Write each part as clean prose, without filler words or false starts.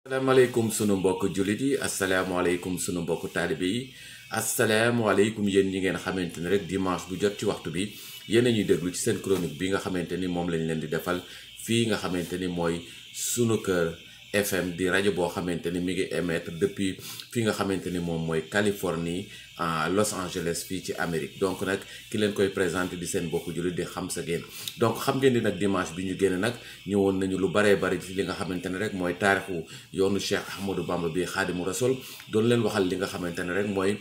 asalaamaaleykum sunu mbokk jullit yi asalaamaaleykum sunu mbokk taalibe yi asalaamaaleykum yéen ñi ngeen xamante ni rek dimanche bu jot ci waxtu bi yéen a ñuy déglu ci seen chronique bi nga xamante ni moom lañ leen di defal fii nga xamante ni mooy sunu kër FM di rajo boo xamante ni mi ngi émettre depuis fi nga xamante ni moom mooy Californie à Los Angeles fii ci Amérique donc nag ki leen koy présenté di seen mbokku jullit di xam sa génn donc xam ngeen ni nag dimanche bi ñu génn nag ñëwoon nañu lu baree bari ci li nga xamante ne rek mooy taarixu yoonu Cheikh Ahmadou Bamba bi Xaadimu Rasul doon leen waxal li nga xamante ne rek mooy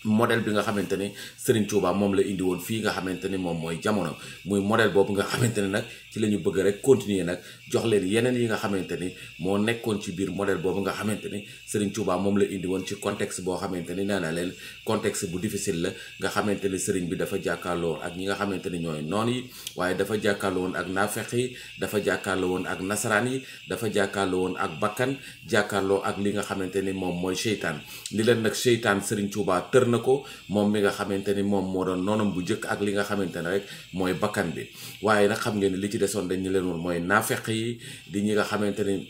modèle bi nga xamante ni Serigne Touba moom la indi woon fii nga xamante ni moom mooy jamono muy modèle boobu nga xamante ne nag ci la ñu bëgg rek continuer nag jox leen yeneen yi nga xamante ni moo nekkoon ci biir modèle boobu nga xamante ni Serigne Touba moom la indi woon ci contexte boo xamante ni nee naa leen contexte bu difficile la nga xamante ni Serigne bi dafa jàkkaarloo ak ñi nga xamante ni ñooy noon yi waaye dafa jàkkaarloo woon ak naafeq yi dafa jàkkaarloo woon ak nasaraan yi dafa jàkkaarloo woon ak bakkan jàkkaarloo ak li nga xamante ni moom mooy seytaan li leen nag seytaan Serigne Touba tër na ko moom mi nga xamante ni moom moo doon noonam bu njëkk ak li nga xamante ne rek mooy bakkan bi waaye nag xam ngeen ni li ci desoon dañ ñu leen woon mooy naafeq yi di ñi nga xamante ni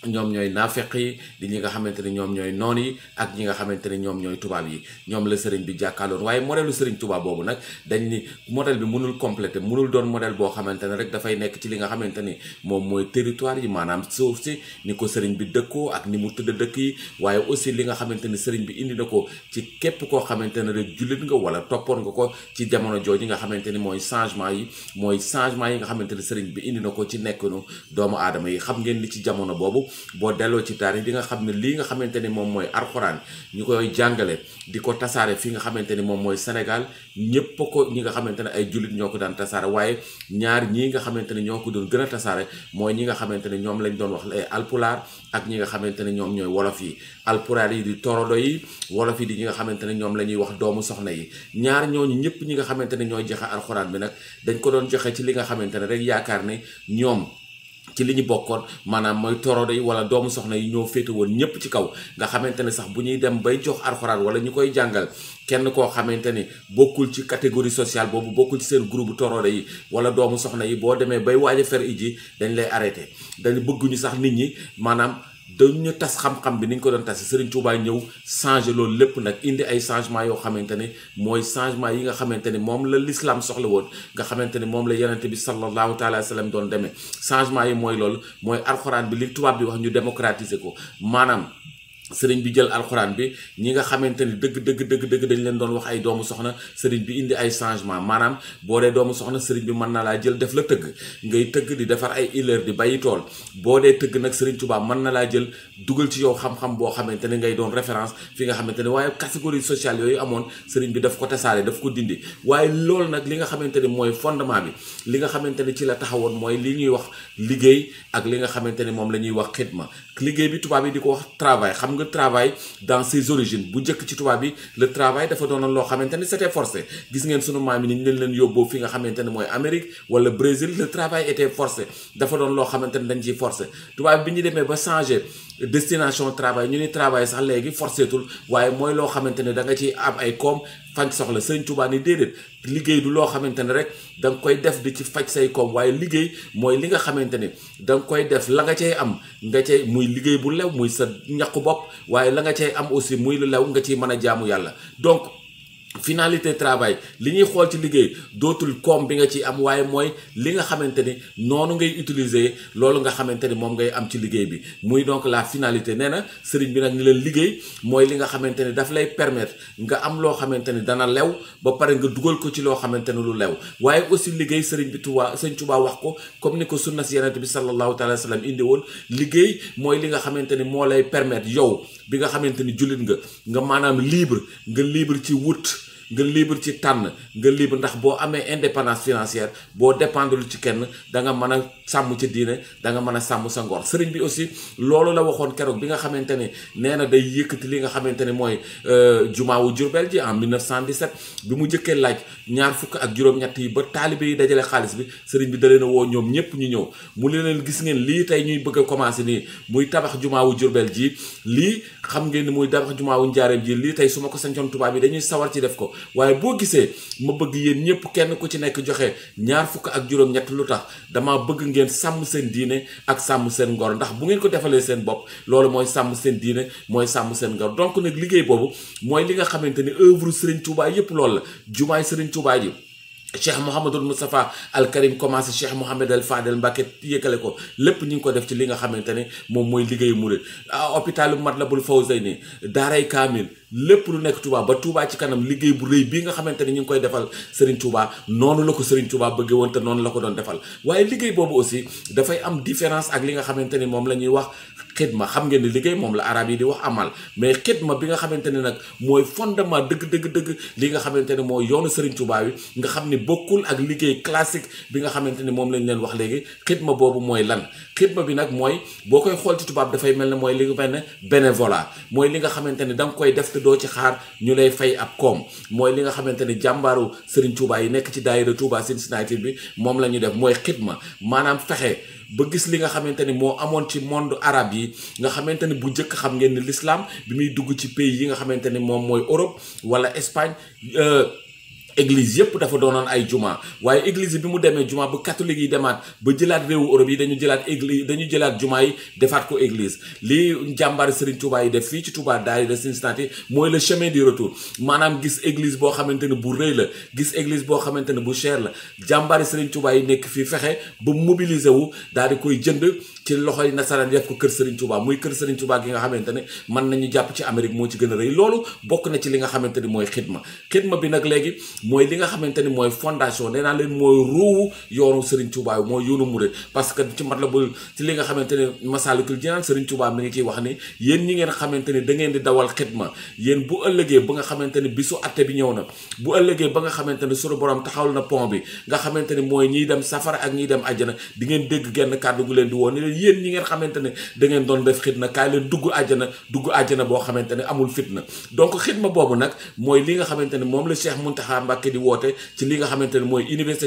ñoom ñooy naafeq yi di ñi nga xamante ni ñoom ñooy noon yi ak ñi nga xamante ni ñoom ñooy tubaab yi ñoom la sëriñ bi jàkkaarloon waaye modèlu sëriñ tubaab boobu nag dañ ni modèle bi mënul complété mënul doon modèle boo xamante ne rek dafay nekk ci li nga xamante ni moom mooy territoire yi maanaam suuf si ni ko sëriñ bi dëkkoo ak ni mu tëdd dëkk yi waaye aussi li nga xamante ni sëriñ bi indi na ko ci képp koo xamante ne rek jullit nga wala toppoon nga ko ci jamono jooju nga xamante ni mooy changement yi nga xamante ni sëriñ bi indi na ko ci nekkinu doomu aadama yi xam ngeen ni ci jamono boobu boo delloo ci taarix di nga xam ne lii nga xamante ni moom mooy alxuraan ñu koy jàngale di ko tasaare fi nga xamante ni moom mooy Sénégal ñépp ko ñi nga xamante ne ay jullit ñoo ko daan tasaare waaye ñaar ñii nga xamante ni ñoo ko doon gën a tasaare mooy ñi nga xamante ni ñoom lañ doon wax ay alpulaar ak ñi nga xamante ni ñoom ñooy wolof yi alpulaar yi di torodo yi wolof yi di ñi nga xamante ne ñoom la ñuy wax doomu soxna yi ñaar ñooñu ñëpp ñi nga xamante ne ñooy joxe alxuraan bi nag dañ ko doon joxe ci li nga xamante ne rek yaakaar ne ñoom ci li ñu bokkoon maanaam mooy torodo yi wala doomu soxna yi ñoo féete woon ñëpp ci kaw nga xamante ne sax bu ñuy dem bay jox alxuraan wala ñu koy jàngal kenn koo xamante ni bokkul ci catégorie sociale boobu bokkul ci seen groupe torodo yi wala doomu soxna yi boo demee bay waaj a fer iji dañ lay arrêté dañu bëgguñu sax nit ñi maanaam dañu tas xam-xam bi ni ñu ko doon tas Serigne Touba ñëw changé loolu lépp nag indi ay changement yoo xamante ne mooy changement yi nga xamante ni moom la l'islam soxla woon nga xamante ni moom la yonent bi sallallahu taala wa sallam doon demee changement yi mooy loolu mooy alxuraan bi li tubaab bi wax ñu démocratiser ko maanaam sëriñ bi jël alxuraan bi ñi nga xamante ni dëgg dañ leen doon wax ay doomu soxna sëriñ bi indi ay changement maanaam boo dee doomu soxna sëriñ bi mën na laa jël def la tëgg ngay tëgg di defar ay ileer di bàyyi tool boo dee tëgg nag sëriñ Tuubaa mën na laa jël dugal ci yow xam-xam boo xamante ni ngay doon référence fi nga xamante ni waaye catégorie sociale yooyu amoon sëriñ bi daf ko tasaare daf ko dindi waaye loolu nag li nga xamante ni mooy fondement bi li nga xamante ni ci la taxawoon mooy li ñuy wax liggéey ak li nga xamante ni moom la ñuy wax xidma liggéey bi tubaab yi di ko wax travail xam nga travail dans ses origines bu njëkk ci tubaab bi le travail dafa doonoon loo xamante ni c'était forcé gis ngeen sunu maam yi ni ñu leen yóbboo fi nga xamante ni mooy Amérique wala Brésil le travail était forcé dafa doon loo xamante ni dañ ciy forcé tubaab bi ñu demee ba changer destination travail ñu ni travail sax léegi forcétul waaye mooy loo xamante ne da nga ciy am ay koom faj soxla Sëriñ Tuubaa ni déedéet liggéey du loo xamante ne rek da nga koy def di ci faj say koom waaye liggéey mooy li nga xamante ni da nga koy def la nga cay am nga cay muy liggéey bu lew muy sa ñaqu bopp waaye la nga cay am aussi muy lu lew nga ciy mën a jaamu yàlla donc finalité travail li ñuy xool ci liggéey dootul koom bi nga ci am waaye mooy li nga xamante ni noonu ngay utiliser loolu nga xamante ni moom ngay am ci liggéey bi muy donc la finalité nee na sëriñ bi nag ni leen liggéey mooy li nga xamante ni daf lay permettre nga am loo xamante ni dana lew ba pare nga dugal ko ci loo xamante ni lu lew waaye aussi liggéey sëriñ bi sëriñ Tuubaa wax ko comme ni ko sunna si yonent bi sallallahu taala wa sallam indi woon liggéey mooy li nga xamante ni moo lay permettre yow bi nga xamante ni jullit nga maanaam libre ci wut nga libre ci tànn nga libre ndax boo amee indépendance financière boo dépendre ci kenn da nga mën a sàmm ci diine da nga mën a sàmm sa ngor sëriñ bi aussi loolu la waxoon keroog bi nga xamante ne nee na day yëkkati li nga xamante ne mooy jumaawu Jurbel ji en 1917 bi mu njëkkee laaj ñaar fukk ak juróom-ñett yi ba taalibe yi dajale xaalis bi sëriñ bi da leen a woo ñoom ñëpp ñu ñëw mu leen gis ngeen lii tey ñuy bëgg a commencé nii muy tabax jumaawu Jurbel ji lii xam ngeen ni muy tabax jumaawu Njaareem ji lii tey su ma ko sancoon tubaab yi dañuy sawar ci def ko waaye boo gisee ma bëgg yéen ñëpp kenn ku ci nekk joxe ñaar fukk ak juróom-ñett lu tax dama bëgg ngeen sàmm seen diine ak sàmm seen ngor ndax bu ngeen ko defalee seen bopp loolu mooy sàmm seen diine mooy sàmm seen ngor donc nag liggéey boobu mooy li nga xamante ni œuvre Serigne Touba yépp loolu la jumaay Serigne Touba ji Cheikh Mouhamadul Moustapha Al Karim commencé Cheikh Mouhamed El Fadel Mbacké yëkkale ko lépp ñu ngi ko def ci li nga xamante ne moom mooy liggéeyu murid hôpitalu Matlaboul Fawzayni daaray Kaamil lépp lu nekk Touba ba Touba ci kanam liggéey bu rëy bii nga xamante ni ñu ngi koy defal Serigne Touba noonu la ko Serigne Touba bëggee woon te noonu la ko doon defal waaye liggéey boobu aussi dafay am différence ak li nga xamante ni moom la ñuy wax xidma. xam ngeen ni liggéey moom la arab yi di wax amal mais xidma bi nga xamante ne nag mooy fondement dëgg li nga xamante ne mooy yoonu Serigne Touba wi nga xam ni bokkul ak liggéey classique bi nga xamante ni moom lañ leen wax léegi. xidma boobu mooy lan? xidma bi nag mooy boo koy xool ci tubaab dafay mel ne mooy li nga mel ne bénévolat mooy li nga xamante ni da nga koy def doo ci xaar ñu lay fay ab koom. mooy li nga xamante ni jàmbaaru Serigne Touba yi nekk ci daayira Touba Cincinnati bi moom la ñuy def mooy xidma, maanaam fexe ba gis li nga xamante ni moo amoon ci monde arabe yi nga xamante ni bu njëkk xam ngeen ni l'islam bi muy dugg ci pays yi nga xamante ni moom mooy Europe wala Espagne église yëpp dafa doonoon ay juma waaye église bi mu demee juma bu catholique yi demaat ba jëlaat réewu Europe yi dañu jëlaat juma yi defaat ko église. lii jàmbaari Serigne Touba yi def fii ci Touba daayira Cincinnati mooy le chemin du retour, maanaam gis église boo xamante ne bu rëy la, gis église boo xamante ne bu cher la. jàmbaari Serigne Touba yi nekk fii fexe ba mobiliser wu daal di koy jënd ci loxoy nasaraan def ko kër Serigne Touba, muy kër Serigne Touba gi nga xamante ne mën nañu jàpp ci Amérique moo ci gën a rëy. loolu bokk na ci li nga xamante ni mooy xidma. xidma bi nag léegi mooy li nga xamante ni mooy fondation, nee naa leen mooy ruuwu yoonu Serigne Touba mooy yoonu murid, parce que ci Matlabul ci li nga xamante ni Masaalikul Jinaan Serigne Touba mi ngi ciy wax ni yéen ñi ngeen xamante ni da ngeen di dawal xidma, yéen bu ëllëgee ba nga xamante ni bisu atte bi ñëw na, bu ëllëgee ba nga xamante ni sunu borom taxawal na pont bi nga xamante ni mooy ñiy dem safara ak ñiy dem àjjana, di ngeen dégg genn kàddu gu leen di woon ni leen yéen ñi ngeen xamante ne da ngeen doon def xidma kaay leen dugg àjjana boo xamante ne amul fitna. donc xidma boobu nag mooy li nga xamante ne moom la Cheikh Mountakha Mbacké di woote ci li nga xamante ne mooy université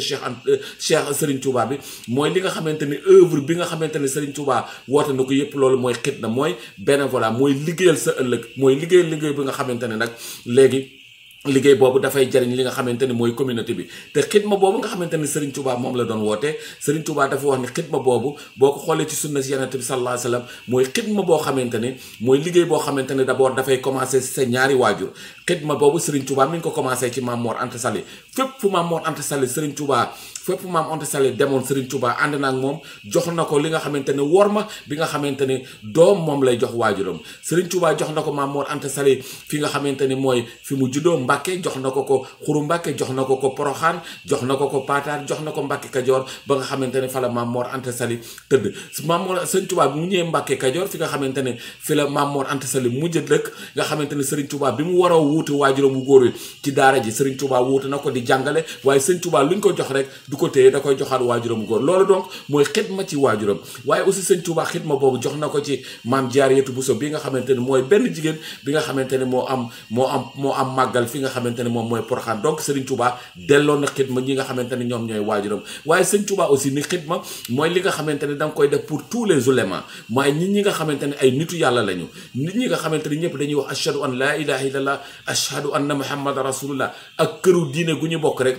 Cheikh Serigne Touba bi, mooy li nga xamante ni œuvre bi nga xamante ne Serigne Touba woote na ko yépp loolu mooy xidma, mooy bénévolat, mooy liggéeyal sa ëllëg, mooy liggéey bi nga xamante ne nag léegi liggéey boobu dafay jariñ li nga xamante ni mooy communauté bi. te xidma boobu nga xamante ni Serigne Touba moom la doon woote, Serigne Touba dafa wax ni xidma boobu boo ko xoolee ci sunna si Yonent bi sallallahu alayhi wa sallam mooy xidma boo xamante ni mooy liggéey boo xamante ni d'abord dafay commencer ci sa ñaari waajur. xidma boobu Serigne Touba mi ngi ko commencé ci Maam Mor Anta Sali. fépp fu Maam Mor Anta Sali Serigne Touba fépp Maam Anta Sali demoon Serigne Touba ànd na ak moom, jox na ko li nga xamante ne worma bi nga xamante ne doom moom lay jox waajuram. Serigne Touba jox na ko Maam Mor Anta Sali fi nga xamante ni mooy fi mu juddoo Mbàkke, jox na ko ko Xuru Mbàkke, jox na ko ko Poroxaan, jox na ko ko Paataar, jox na ko Mbàkke Kajoor ba nga xamante ne fa la Maam Mor Anta Sali tëdd. Maam Mor Serigne Touba bi mu ñëwee Mbàkke Kajoor fi nga xamante ne fi la Maam Mor Anta Sali mujj dëkk nga xamante ne Serigne Touba bi mu war a wuutu waajuram bu góor wi ci daara ji Serigne Touba wuutu na ko di jàngale, waaye Serigne Touba luñ ko jox rek du ko téye, da koy joxaat waajuram bu góor. loolu donc mooy xidma ci waajuram. waaye aussi Serigne Touba xidma boobu jox na ko ci Maam Jaariyatu Buso bi nga xamante ne mooy benn jigéen bi nga xamante ne moo am màggal fi nga xamante ne moom mooy Poroxaan. donc Serigne Touba delloo na xidma ñi nga xamante ne ñoom ñooy waajuram. waaye Serigne Touba aussi ni xidma mooy li nga xamante ne da nga koy def pour tous les ulémas, mooy nit ñi nga xamante ne ay nitu yàlla lañu, nit ñi nga xamante ne ñëpp dañuy wax ashhadu an la ilaha illallah ashhadu anna muhammadan rasulullah, ak këru diine gu ñu bokk rek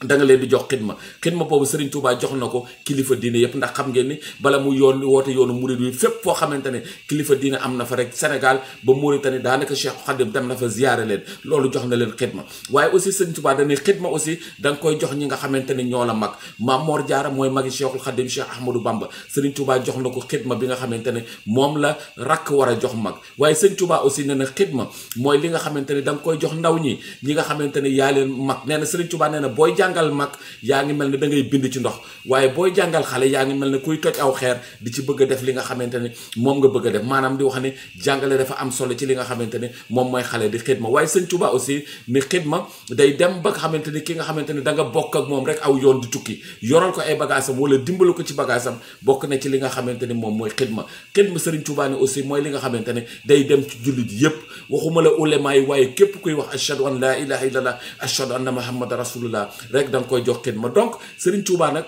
da nga leen di jox xidma boobu Serigne Touba jox na ko kilifa diine yëpp. ndax xam ngeen ni bala mu woote yoonu murid wi fépp foo xamante ne kilifa diine am na fa rek Sénégal ba Mauritanie daanaka Cheikh Khadim dem na fa ziyaare leen, loolu jox na leen xidma. waaye aussi Serigne Touba dañuy xidma aussi da nga koy jox ñi nga xamante ne ñoo la mag. Maam Mor Jaara mooy magi Cheikhul Khadim Cheikh Ahmadou Bamba, Serigne Touba jox na ko xidma bi nga xamante ne moom la rakk war a jox mag. waaye Serigne Touba aussi nee na xidma mooy li nga xamante ne da nga koy jox ndaw ñi nga xamante ne yaa leen mag. nee na Serigne Touba nee na booy jàngal mag yaa ngi mel ne da ngay bind ci ndox, waaye booy jàngal xale yaa ngi mel ne kuy toj aw xeer di ci bëgg a def li nga xamante ne moom nga bëgg a def, maanaam di wax ne jàngale dafa am solo ci li nga xamante ne moom mooy xale di xidma. waaye Sëñ Tuubaa aussi ni xidma day dem ba nga xamante ni ki nga xamante ne da nga bokk ak moom rek aw yoon di tukki, yoral ko ay bagaasam wala dimbali ko ci bagaasam, bokk na ci li nga xamante ne moom mooy xidma. Sëriñ Tuubaa ne aussi mooy li nga xamante ne day dem ci jullit yépp, waxuma la ulema yi waaye képp kuy wax ashhadu an la ilaha illallah ashhadu anna muhammadan rasulullah rek da nga koy jox xidma. donc Serigne Touba nag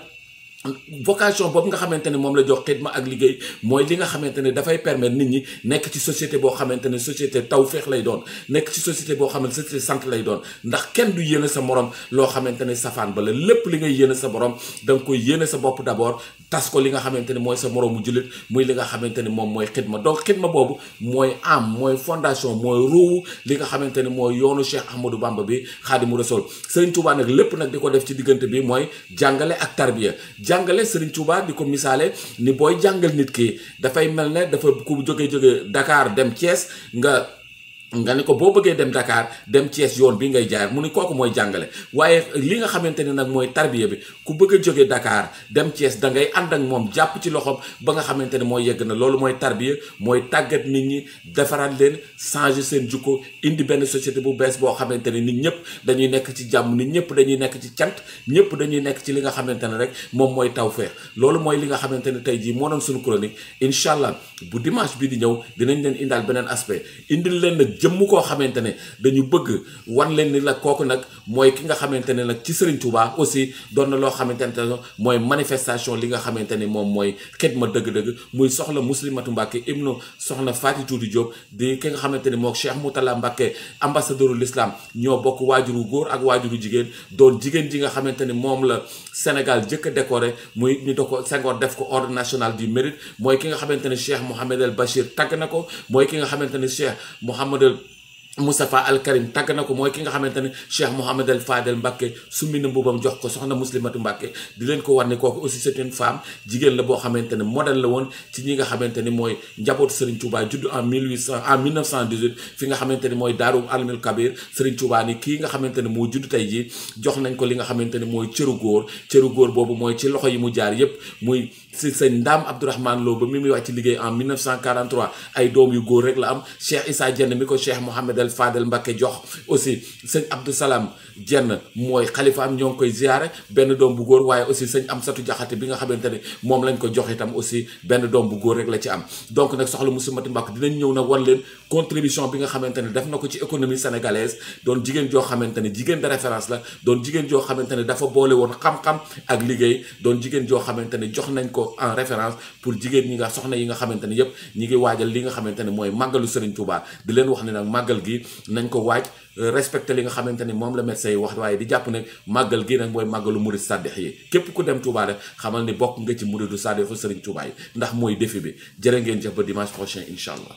vocation boobu nga xamante ne moom la jox xidma ak liggéey mooy li nga xamante ne dafay permettre nit ñi nekk ci société boo xamante ne société tawféex lay doon nekk ci société boo xamante ne société sant lay doon ndax kenn du yéene sa morom loo xamante ne safaan ba la lépp li ngay yéene sa borom da nga koy yéene sa bopp d'abord tas ko li nga xamante ne mooy sa moroomu jullit muy li nga xamante ne moom mooy xidma donc xidma boobu mooy mooy fondation mooy ruuwu li nga xamante ne mooy yoonu Cheikh Ahmadou Bamba bi Xaadimu Rasuul Serigne Touba nag lépp nag di ko def ci diggante bi mooy jàngale ak tarbiya jàngale Serigne Touba di ko misaale ni booy jàngal nit ki dafay mel ne dafa ku jóge Dakar dem Thiès nga ni ko boo bëggee dem Dakar dem Thiès yoon bi ngay jaar mu ni kooku mooy jàngale waaye li nga xamante ne nag mooy tarbiya bi ku bëgg a jóge Dakar dem Thiès da ngay ànd ak moom jàpp ci loxoom ba nga xamante ne mooy yegg na loolu mooy tarbiya mooy tàggat nit ñi defaraat leen changer seen jukko indi benn société bu bees boo xamante ne nit ñëpp dañuy nekk ci jàmm nit ñëpp dañuy nekk ci cant ñëpp dañuy nekk ci li nga xamante ne rek moom mooy tawfeex loolu mooy li nga xamante ne tey jii moo doon suñu chronique incha allah bu dimanche bi di ñëw dinañ leen indaal beneen aspect indil leen nag jëmm koo xamante ne dañu bëgg wan leen ni la kooku nag mooy ki nga xamante ne nag ci Serigne Touba aussi doon na loo xamante ne mooy manifestation li nga xamante ni moom mooy xidma dëgg-dëgg muy soxla Muslimatu Mbàkke ibnu soxna Faati Tuuti Diop di ki nga xamante ni moom Cheikh Moutala Mbàkke ambassadeurul islam ñoo bokk waajuru góor ak waajuru jigéen doon jigéen ji nga xamante ni moom la Sénégal jëkk a décoré muy ñu da ko Senghor def ko ordre national du mérite mooy ki nga xamante ne Cheikh Mouhamed El Bachir tagg na ko mooy ki nga xamante ne Cheikh Mouhamed Moustapha Al Karim tàgg na ko mooy ki nga xamante ne Cheikh Mouhamed El Fadel Mbacke summi na mbubam jox ko soxna Muslimatu Mbacke di leen ko war ne kooku aussi c'est une femme jigéen la boo xamante ne modèle la woon ci ñi nga xamante ni mooy njabootu Serigne Touba judd en 1918 fi nga xamante ni mooy Daaru Alimul Kabir Serigne Touba ni kii nga xamante ne moo judd tey jii jox nañ ko li nga xamante ne mooy cëru góor boobu mooy ci loxo yi mu jaar yépp muy si sëñ Ndaam Abdourahmane Lo ba mi muy wàcc liggéey en 1943 ay doom yu góor rek la am Cheikh Issa Dieng mi ko Cheikh Mouhamed El Fadel Mbacke jox aussi sëñ Abdou Salam Dieng mooy xalifa am ñoo ngi koy ziyaare benn doom bu góor waaye aussi sëñ Amsatu Jaxate bi nga xamante ne moom lañ ko jox itam aussi benn doom bu góor rek la ci am donc nag soxla Muslimatu Mbacke dinañ ñëw nag wan leen contribution bi nga xamante ne def na ko ci économie sénégalaise doon jigéen joo xamante ne jigéen de référence la doon jigéen joo xamante ne dafa boole woon xam-xam ak liggéey doon jigéen joo xamante ne jox nañ ko en référence pour jigéen ñi nga soxna yi nga xamante ne yépp ñi ngi waajal li nga xamante ne mooy màggalu Serigne Touba di leen wax ne nag màggal gi nañ ko waaj respecté li nga xamante ni moom la médecin yi wax waaye di jàpp ne màggal gi nag mooy màggalu murid sàddix yi képp ku dem Touba rek xamal ni bokk nga ci muridu sàddixu Serigne Touba yi ndax mooy défi bi jërë ngeen jëf ba dimanche prochain incha allah